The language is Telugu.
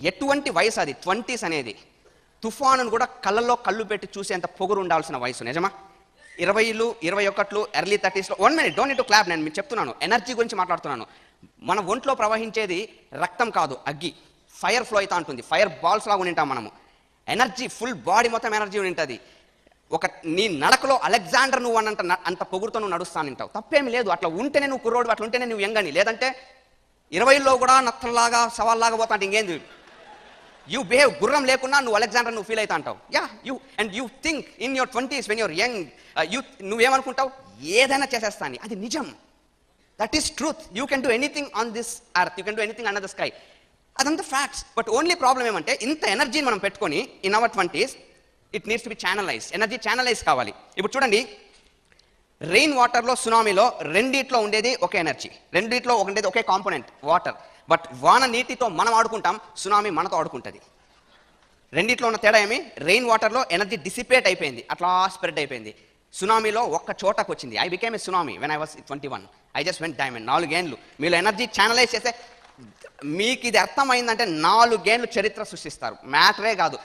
ఎటువంటి వయసు అది 20s అనేది. తుఫానును కూడా కళ్ళల్లో కళ్ళు పెట్టి చూసేంత పొగురు ఉండాల్సిన వయసు. నిజమా? 20లు 21లు ఎర్లీ 30స్లో 1 minute don't need to clap. నేను మీకు చెప్తున్నాను, ఎనర్జీ గురించి మాట్లాడుతున్నాను. మన ఒంట్లో ప్రవహించేది రక్తం కాదు, అగ్గి. ఫైర్ ఫ్లో అవుతా ఉంటుంది, ఫైర్ బాల్స్ లాగా ఉంటాం మనము. ఎనర్జీ ఫుల్ బాడీ మొత్తం ఎనర్జీ ఉంటుంది. నీ నడకలో అలెగ్జాండర్ నువ్వు అంత పొగురుతో నువ్వు నడుస్తానంటావు, తప్పేమి లేదు. అట్లా ఉంటేనే నువ్వు కుర్రోడు, అట్లా ఉంటేనే నువ్వు యంగని. లేదంటే 20లో కూడా నత్తల్లాగా సవాల్లాగా పోతా అంటే ఇంకేంది? యూ బిహేవ్ గుర్రం లేకున్నా నువ్వు అలెగ్జాండర్ నువ్వు ఫీల్ అవుతా అంటావు. You think in your 20s when you're young, నువ్వేమనుకుంటావు? ఏదైనా చేసేస్తాను. అది నిజం. That is truth. You can do anything on this earth, you can do anything under the sky. అదంతా ఫ్యాక్ట్స్. బట్ ఓన్లీ ప్రాబ్లం ఏమంటే, ఇంత ఎనర్జీని మనం పెట్టుకొని in our 20s it needs to be channelise. Energy channelise కావాలి. ఇప్పుడు చూడండి, రెయిన్ వాటర్లో సునామీలో రెండిట్లో ఉండేది ఒకే ఎనర్జీ, రెండిట్లో ఉండేది ఒకే కాంపోనెంట్ వాటర్. బట్ వాన నీటితో మనం ఆడుకుంటాం, సునామీ మనతో ఆడుకుంటుంది. రెండిట్లో ఉన్న తేడా ఏమి? రెయిన్ వాటర్లో ఎనర్జీ డిసిపేట్ అయిపోయింది, అట్లా స్ప్రెడ్ అయిపోయింది. సునామీలో ఒక్క చోటకు వచ్చింది. I became a tsunami when I was 21. I just went diamond. 4 ఏళ్ళు మీలో ఎనర్జీ ఛానలైజ్ చేస్తే మీకు ఇది అర్థమైందంటే 4 ఏళ్ళు చరిత్ర సృష్టిస్తారు. మ్యాటరే కాదు.